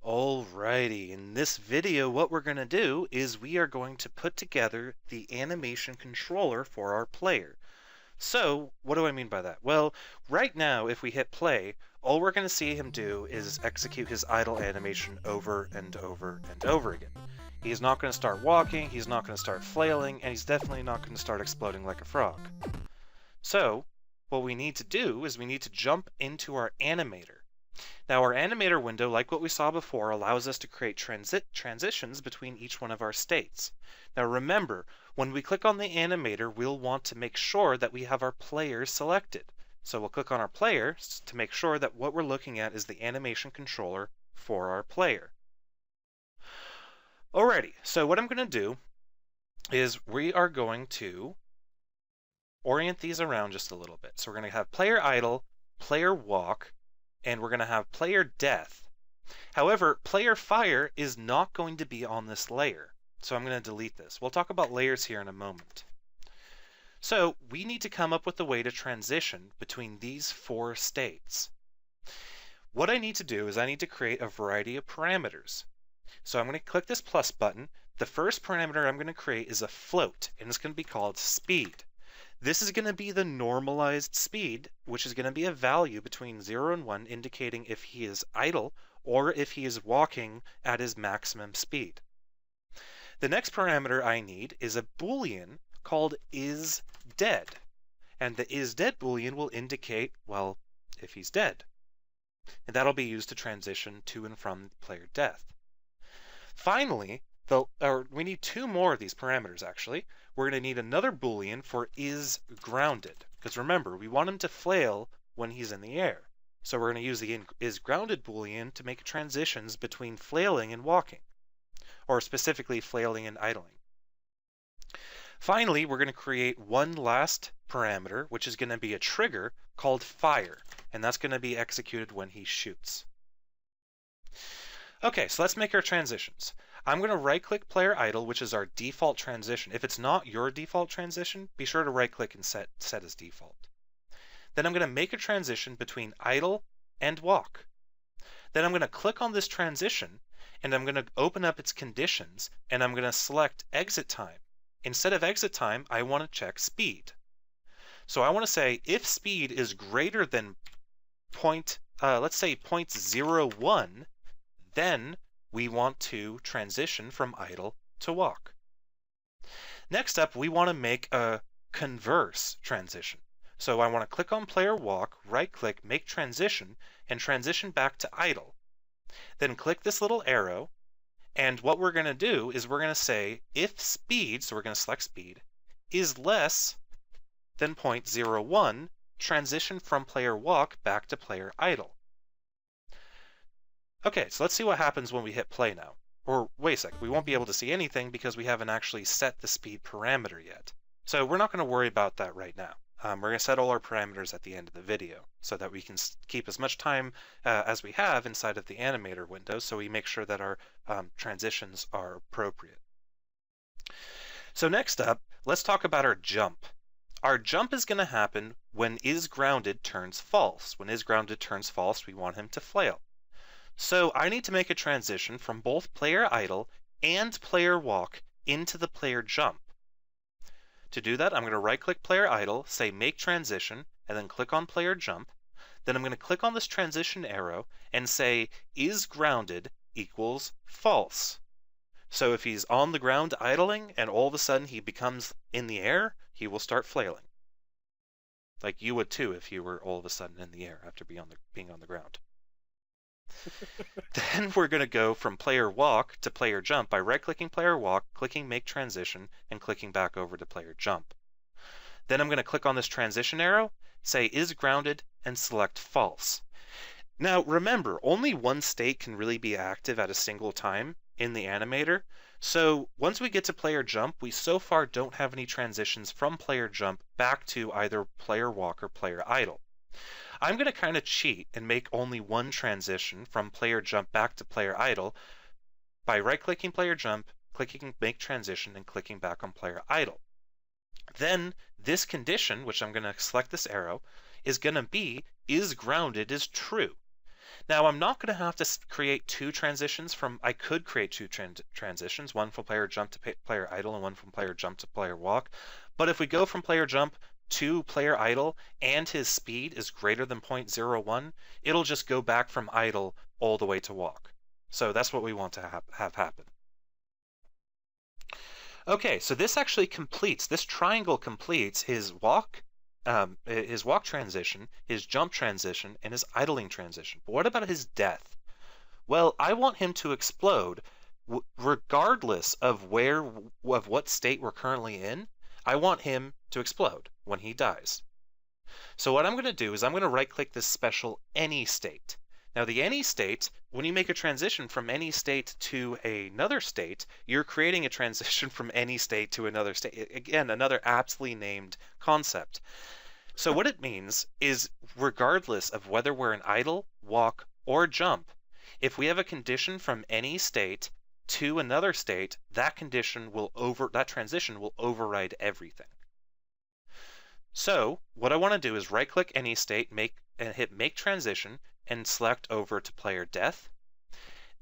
Alrighty, in this video what we're going to do is we are going to put together the animation controller for our player. So, what do I mean by that? Well, right now if we hit play, all we're going to see him do is execute his idle animation over and over and over again. He's not going to start walking, he's not going to start flailing, and he's definitely not going to start exploding like a frog. So, what we need to do is we need to jump into our animator. Now our animator window, like what we saw before, allows us to create transitions between each one of our states. Now remember, when we click on the animator, we'll want to make sure that we have our player selected. So we'll click on our player to make sure that what we're looking at is the animation controller for our player. Alrighty, so what I'm going to do is we are going to orient these around just a little bit. So we're going to have player idle, player walk, and we're going to have player death. However, player fire is not going to be on this layer, so I'm going to delete this. We'll talk about layers here in a moment. So we need to come up with a way to transition between these four states. What I need to do is I need to create a variety of parameters. So I'm going to click this plus button. The first parameter I'm going to create is a float, and it's going to be called speed. This is going to be the normalized speed, which is going to be a value between 0 and 1 indicating if he is idle or if he is walking at his maximum speed. The next parameter I need is a boolean called isDead, and the isDead boolean will indicate, well, if he's dead. And that'll be used to transition to and from player death. Finally, we need two more of these parameters actually. We're going to need another boolean for isGrounded, because remember, we want him to flail when he's in the air. So we're going to use the isGrounded boolean to make transitions between flailing and walking, or specifically flailing and idling. Finally, we're going to create one last parameter, which is going to be a trigger called fire, and that's going to be executed when he shoots. Okay, so let's make our transitions. I'm going to right-click player idle, which is our default transition. If it's not your default transition, be sure to right-click and set as default. Then I'm going to make a transition between idle and walk. Then I'm going to click on this transition, and I'm going to open up its conditions, and I'm going to select exit time. Instead of exit time, I want to check speed. So I want to say if speed is greater than let's say 0.01, then we want to transition from idle to walk. Next up, we want to make a converse transition. So I want to click on player walk, right click, make transition, and transition back to idle. Then click this little arrow, and what we're going to do is we're going to say if speed, so we're going to select speed, is less than 0.01, transition from player walk back to player idle. Okay, so let's see what happens when we hit play now. Or wait a sec, we won't be able to see anything because we haven't actually set the speed parameter yet. So we're not going to worry about that right now. We're going to set all our parameters at the end of the video so that we can keep as much time as we have inside of the animator window, so we make sure that our transitions are appropriate. So next up, let's talk about our jump. Our jump is going to happen when isGrounded turns false. When isGrounded turns false, we want him to flail. So I need to make a transition from both player idle and player walk into the player jump. To do that, I'm going to right-click player idle, say make transition, and then click on player jump. Then I'm going to click on this transition arrow and say isGrounded equals false. So if he's on the ground idling and all of a sudden he becomes in the air, he will start flailing. Like you would too if you were all of a sudden in the air after being on the ground. Then we're going to go from player walk to player jump by right-clicking player walk, clicking make transition, and clicking back over to player jump. Then I'm going to click on this transition arrow, say isGrounded, and select false. Now remember, only one state can really be active at a single time in the animator. So once we get to player jump, we so far don't have any transitions from player jump back to either player walk or player idle. I'm going to kind of cheat and make only one transition from player jump back to player idle by right-clicking player jump, clicking make transition, and clicking back on player idle. Then this condition, which I'm going to select this arrow, is going to be isGrounded is true. Now I'm not going to have to create two transitions I could create two transitions, one from player jump to player idle and one from player jump to player walk. But if we go from player jump to player idle and his speed is greater than 0.01, it'll just go back from idle all the way to walk. So that's what we want to have happen. Okay, so this actually completes, this triangle completes his walk transition, his jump transition, and his idling transition. But what about his death? Well, I want him to explode regardless of what state we're currently in. I want him to explode when he dies. So what I'm going to do is I'm going to right-click this special any state. Now the any state, when you make a transition from any state to another state, you're creating a transition from any state to another state. Again, another aptly named concept. So what it means is regardless of whether we're in idle, walk, or jump, if we have a condition from any state to another state, that transition will override everything. So what I want to do is right-click any state, hit Make Transition, and select over to player death.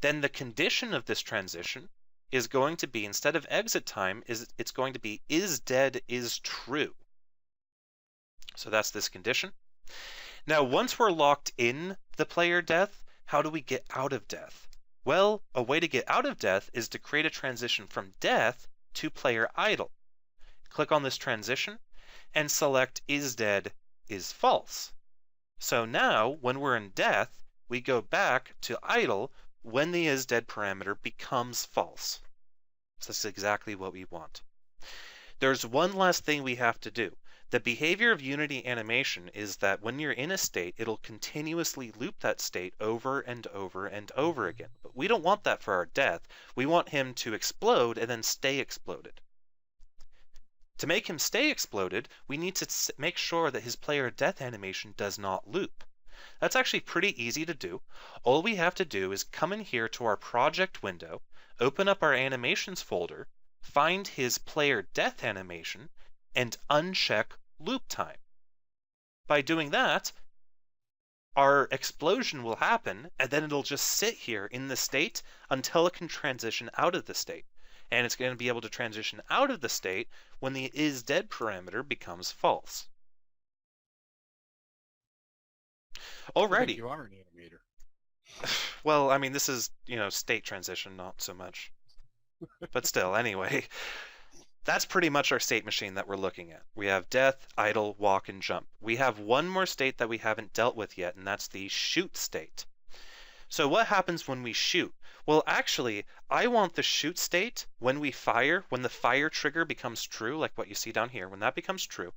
Then the condition of this transition is going to be, instead of exit time, it's going to be is dead is true. So that's this condition. Now once we're locked in the player death, how do we get out of death? Well, a way to get out of death is to create a transition from death to player idle. Click on this transition and select is dead is false. So now, when we're in death, we go back to idle when the isDead parameter becomes false. So that's exactly what we want. There's one last thing we have to do. The behavior of Unity animation is that when you're in a state, it'll continuously loop that state over and over and over again. But we don't want that for our death. We want him to explode and then stay exploded. To make him stay exploded, we need to make sure that his player death animation does not loop. That's actually pretty easy to do. All we have to do is come in here to our project window, open up our animations folder, find his player death animation, and uncheck loop time. By doing that, our explosion will happen, and then it'll just sit here in the state until it can transition out of the state. And it's going to be able to transition out of the state when the isDead parameter becomes false. Alrighty. You are an animator. Well, I mean, this is, state transition, not so much. But still, anyway. That's pretty much our state machine that we're looking at. We have death, idle, walk, and jump. We have one more state that we haven't dealt with yet, and that's the shoot state. So what happens when we shoot? Well, actually, I want the shoot state when we fire, when the fire trigger becomes true, like what you see down here, when that becomes true,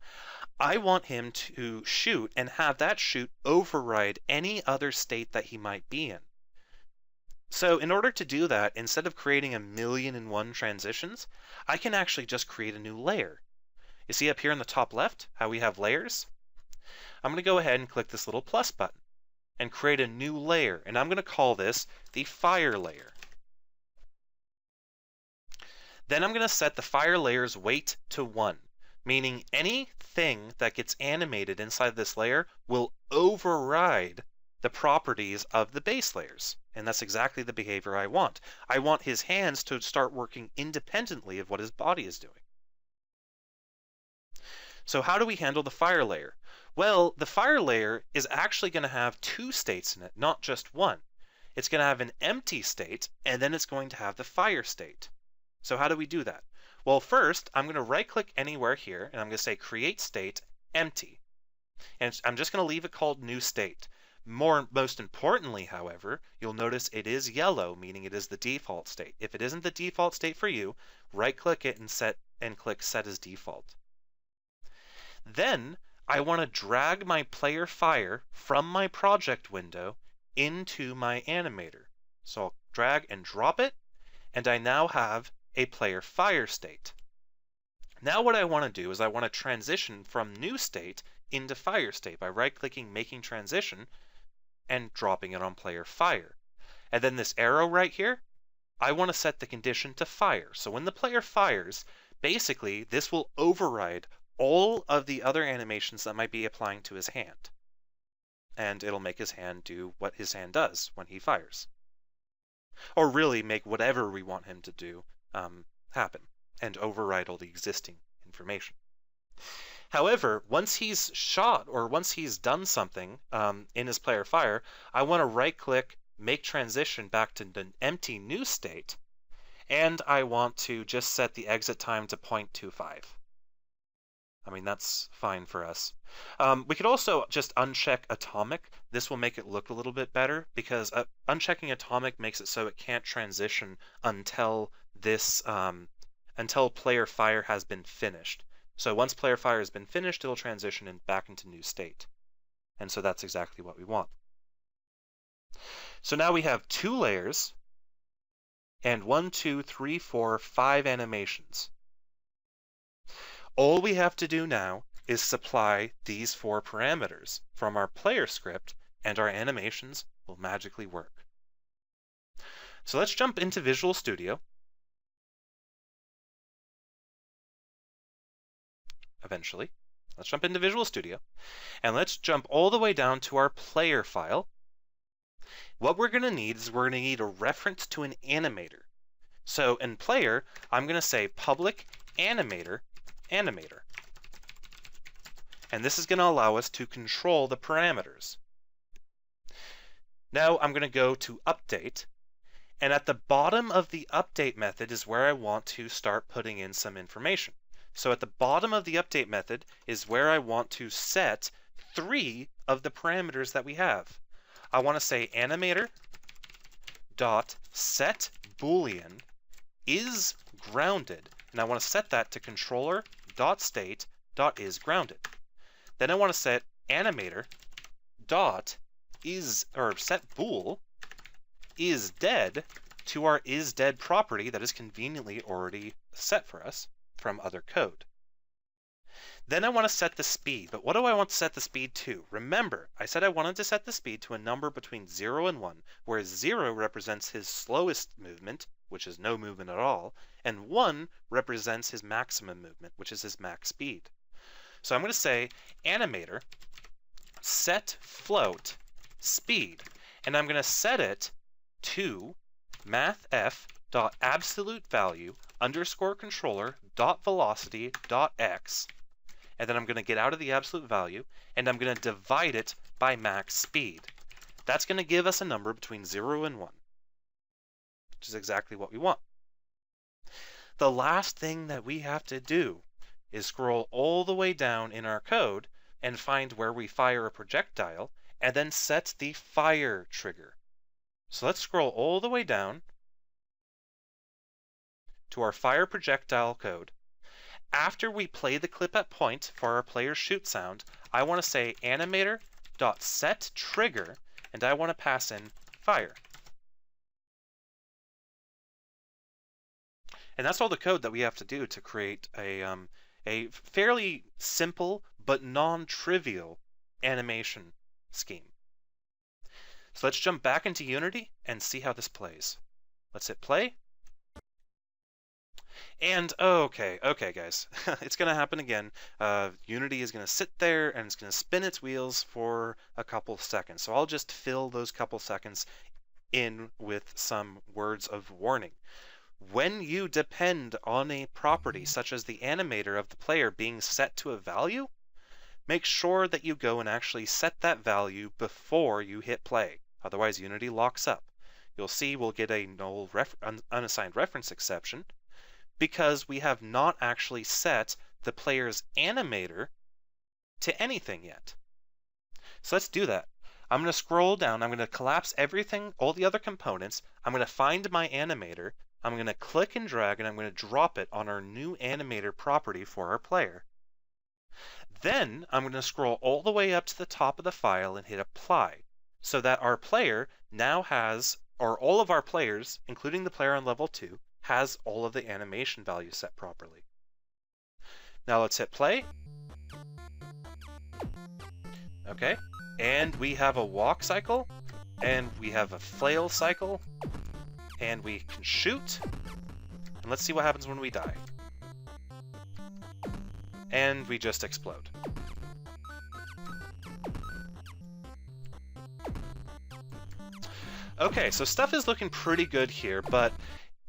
I want him to shoot and have that shoot override any other state that he might be in. So in order to do that, instead of creating 1,000,001 transitions, I can actually just create a new layer. You see up here in the top left how we have layers? I'm going to go ahead and click this little plus button and create a new layer, and I'm going to call this the fire layer. Then I'm going to set the fire layer's weight to 1, meaning anything that gets animated inside this layer will override the properties of the base layers. And that's exactly the behavior I want. I want his hands to start working independently of what his body is doing. So how do we handle the fire layer? Well, the fire layer is actually going to have two states in it, not just one. It's going to have an empty state, and then it's going to have the fire state. So how do we do that? Well, first, I'm going to right-click anywhere here, and I'm going to say Create State, Empty. And I'm just going to leave it called New State. Most importantly, however, you'll notice it is yellow, meaning it is the default state. If it isn't the default state for you, right-click it and click Set as Default. Then, I want to drag my player fire from my project window into my animator. So I'll drag and drop it, and I now have a player fire state. Now what I want to do is I want to transition from new state into fire state by right-clicking Making Transition and dropping it on player fire. And then this arrow right here, I want to set the condition to fire. So when the player fires, basically this will override all of the other animations that might be applying to his hand. and it'll make his hand do what his hand does when he fires. Or really make whatever we want him to do happen, and override all the existing information. However, once he's shot, or once he's done something in his player fire, I want to right-click, make transition back to an empty new state, and I want to just set the exit time to 0.25. I mean, that's fine for us. We could also just uncheck atomic. This will make it look a little bit better, because unchecking atomic makes it so it can't transition until until player fire has been finished. So once player fire has been finished, it'll transition back into new state. And so that's exactly what we want. So now we have 2 layers and 1, 2, 3, 4, 5 animations. All we have to do now is supply these 4 parameters from our player script, and our animations will magically work. So let's jump into Visual Studio. Eventually. Let's jump into Visual Studio, and let's jump all the way down to our player file. What we're going to need is we're going to need a reference to an animator. So in player, I'm going to say public animator. And this is going to allow us to control the parameters. Now I'm going to go to update, and at the bottom of the update method is where I want to start putting in some information. So at the bottom of the update method is where I want to set 3 of the parameters that we have. I want to say animator dot set boolean is grounded, and I want to set that to controller dot state dot is grounded. Then I want to set animator dot is, or set bool is dead to our is dead property that is conveniently already set for us from other code. Then I want to set the speed, but what do I want to set the speed to? Remember, I said I wanted to set the speed to a number between 0 and 1, where 0 represents his slowest movement, which is no movement at all, and 1 represents his maximum movement, which is his max speed. So I'm going to say animator set float speed, and I'm going to set it to mathf.absolute value underscore controller dot velocity dot x, and then I'm going to get out of the absolute value, and I'm going to divide it by max speed. That's going to give us a number between 0 and 1, which is exactly what we want. The last thing that we have to do is scroll all the way down in our code and find where we fire a projectile, and then set the fire trigger. So let's scroll all the way down to our fire projectile code. After we play the clip at point for our player's shoot sound, I want to say animator.setTrigger, and I want to pass in fire. And that's all the code that we have to do to create a fairly simple but non-trivial animation scheme. So let's jump back into Unity and see how this plays. Let's hit play. And okay guys, it's going to happen again. Unity is going to sit there and it's going to spin its wheels for a couple seconds. So I'll just fill those couple seconds in with some words of warning. When you depend on a property such as the animator of the player being set to a value, make sure that you go and actually set that value before you hit play. Otherwise, Unity locks up. You'll see we'll get a null unassigned reference exception because we have not actually set the player's animator to anything yet. So let's do that. I'm going to scroll down. I'm going to collapse everything, all the other components. I'm going to find my animator. I'm going to click and drag, and I'm going to drop it on our new animator property for our player. Then I'm going to scroll all the way up to the top of the file and hit apply, so that our player now has, or all of our players, including the player on level 2, has all of the animation values set properly. Now let's hit play. Okay, and we have a walk cycle, and we have a flail cycle, and we can shoot, and let's see what happens when we die. And we just explode. Okay, so stuff is looking pretty good here, but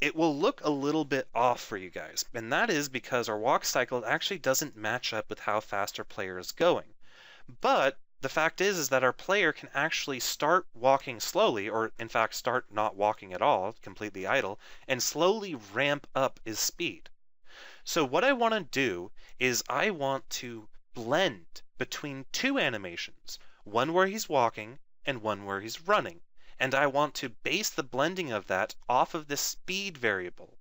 it will look a little bit off for you guys, and that is because our walk cycle actually doesn't match up with how fast our player is going. But the fact is that our player can actually start walking slowly, or in fact start not walking at all, completely idle, and slowly ramp up his speed. So what I want to do is I want to blend between two animations, one where he's walking and one where he's running. And I want to base the blending of that off of the speed variable,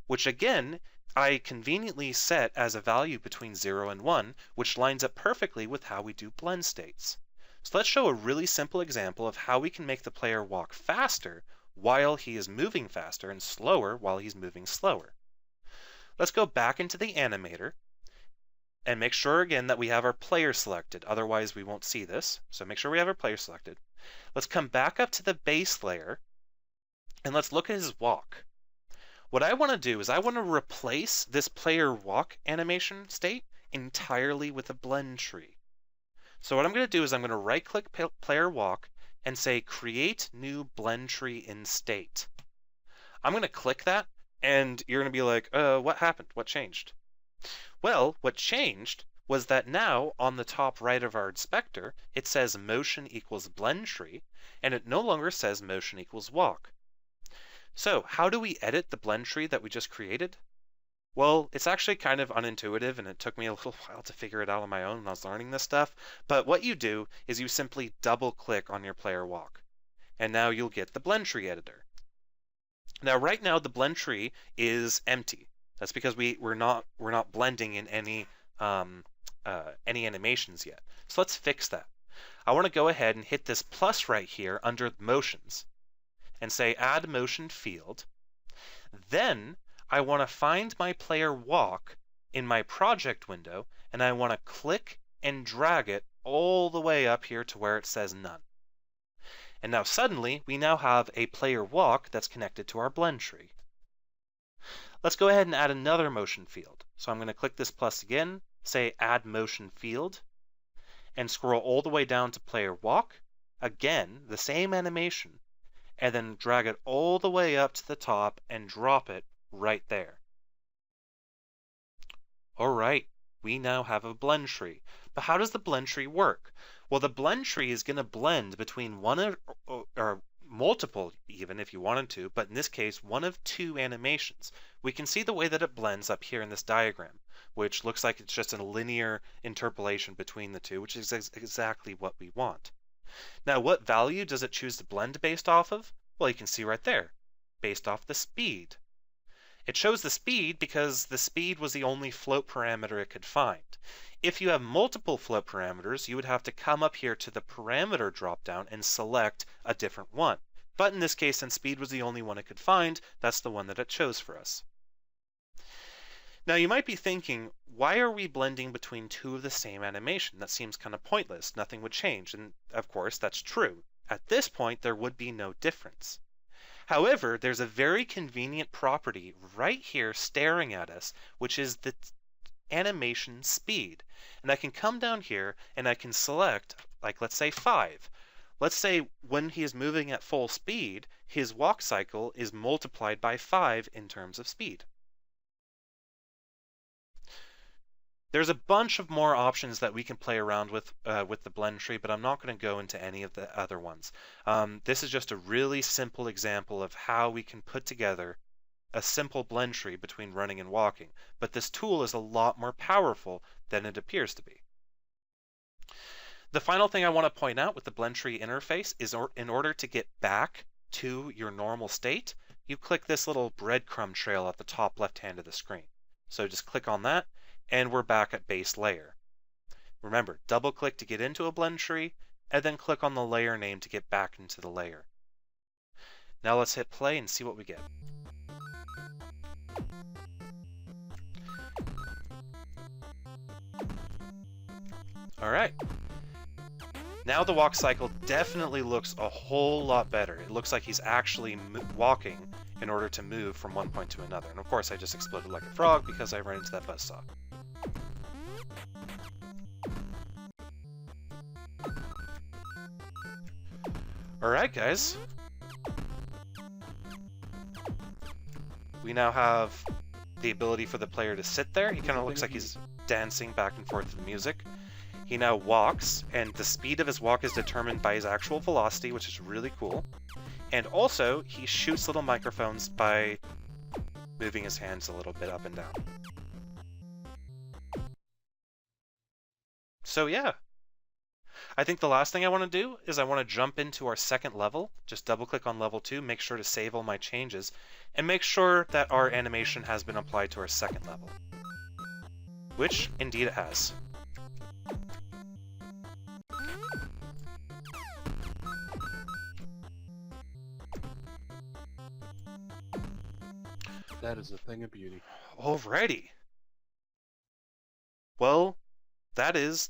which again, I conveniently set as a value between 0 and 1, which lines up perfectly with how we do blend states. So let's show a really simple example of how we can make the player walk faster while he is moving faster and slower while he's moving slower. Let's go back into the animator and make sure again that we have our player selected. Otherwise, we won't see this. So make sure we have our player selected. Let's come back up to the base layer and let's look at his walk. What I want to do is I want to replace this player walk animation state entirely with a blend tree. So what I'm going to do is I'm going to right click player walk and say create new blend tree in state. I'm going to click that and you're going to be like, what happened? What changed? Well, what changed was that now on the top right of our inspector, it says motion equals blend tree, and it no longer says motion equals walk. So how do we edit the blend tree that we just created? Well, it's actually kind of unintuitive, and it took me a little while to figure it out on my own when I was learning this stuff. But what you do is you simply double click on your player walk, and now you'll get the blend tree editor. Now, right now, the blend tree is empty. That's because we're not blending in any animations yet. So let's fix that. I want to go ahead and hit this plus right here under motions and say add motion field. Then I want to find my player walk in my project window and I want to click and drag it all the way up here to where it says none. And now suddenly we now have a player walk that's connected to our blend tree. Let's go ahead and add another motion field. So I'm going to click this plus again, say add motion field, and scroll all the way down to player walk. Again, the same animation, and then drag it all the way up to the top and drop it right there. All right, we now have a blend tree. But how does the blend tree work? Well, the blend tree is going to blend between one or multiple, even if you wanted to, but in this case, one of two animations. We can see the way that it blends up here in this diagram, which looks like it's just a linear interpolation between the two, which is exactly what we want. Now, what value does it choose to blend based off of? Well, you can see right there, based off the speed. It chose the speed because the speed was the only float parameter it could find. If you have multiple float parameters, you would have to come up here to the parameter dropdown and select a different one. But in this case, since speed was the only one it could find, that's the one that it chose for us. Now you might be thinking, why are we blending between two of the same animation? That seems kind of pointless. Nothing would change. And of course, that's true. At this point, there would be no difference. However, there's a very convenient property right here staring at us, which is the animation speed. And I can come down here and I can select, like let's say 5. Let's say when he is moving at full speed, his walk cycle is multiplied by 5 in terms of speed. There's a bunch of more options that we can play around with the blend tree, but I'm not going to go into any of the other ones. This is just a really simple example of how we can put together a simple blend tree between running and walking, but this tool is a lot more powerful than it appears to be. The final thing I want to point out with the blend tree interface is in order to get back to your normal state, you click this little breadcrumb trail at the top left hand of the screen. So just click on that, and we're back at base layer. Remember, double click to get into a blend tree, and then click on the layer name to get back into the layer. Now let's hit play and see what we get. Alright. Now the walk cycle definitely looks a whole lot better. It looks like he's actually walking in order to move from one point to another. And of course I just exploded like a frog because I ran into that buzzsaw. Alright guys, We now have the ability for the player to sit there. He kind of looks like he's dancing back and forth to the music. He now walks, and the speed of his walk is determined by his actual velocity, which is really cool. And also, he shoots little microphones by moving his hands a little bit up and down. So yeah. I think the last thing I want to do is I want to jump into our second level. Just double click on level 2, make sure to save all my changes, and make sure that our animation has been applied to our second level. Which, indeed it has. That is a thing of beauty. Alrighty. Well, that is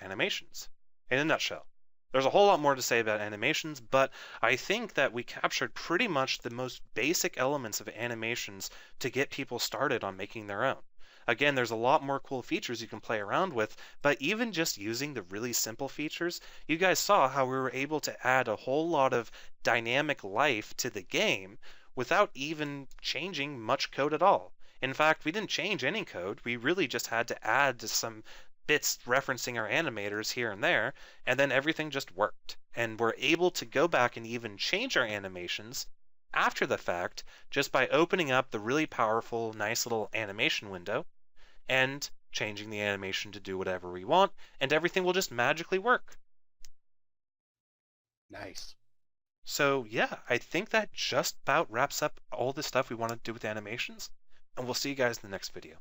animations in a nutshell. There's a whole lot more to say about animations, but I think that we captured pretty much the most basic elements of animations to get people started on making their own. Again, there's a lot more cool features you can play around with, but even just using the really simple features, you guys saw how we were able to add a whole lot of dynamic life to the game without even changing much code at all. In fact, we didn't change any code. We really just had to add some bits referencing our animators here and there, and then everything just worked. And we're able to go back and even change our animations after the fact just by opening up the really powerful, nice little animation window and changing the animation to do whatever we want, and everything will just magically work. Nice. So yeah, I think that just about wraps up all the stuff we want to do with animations, and we'll see you guys in the next video.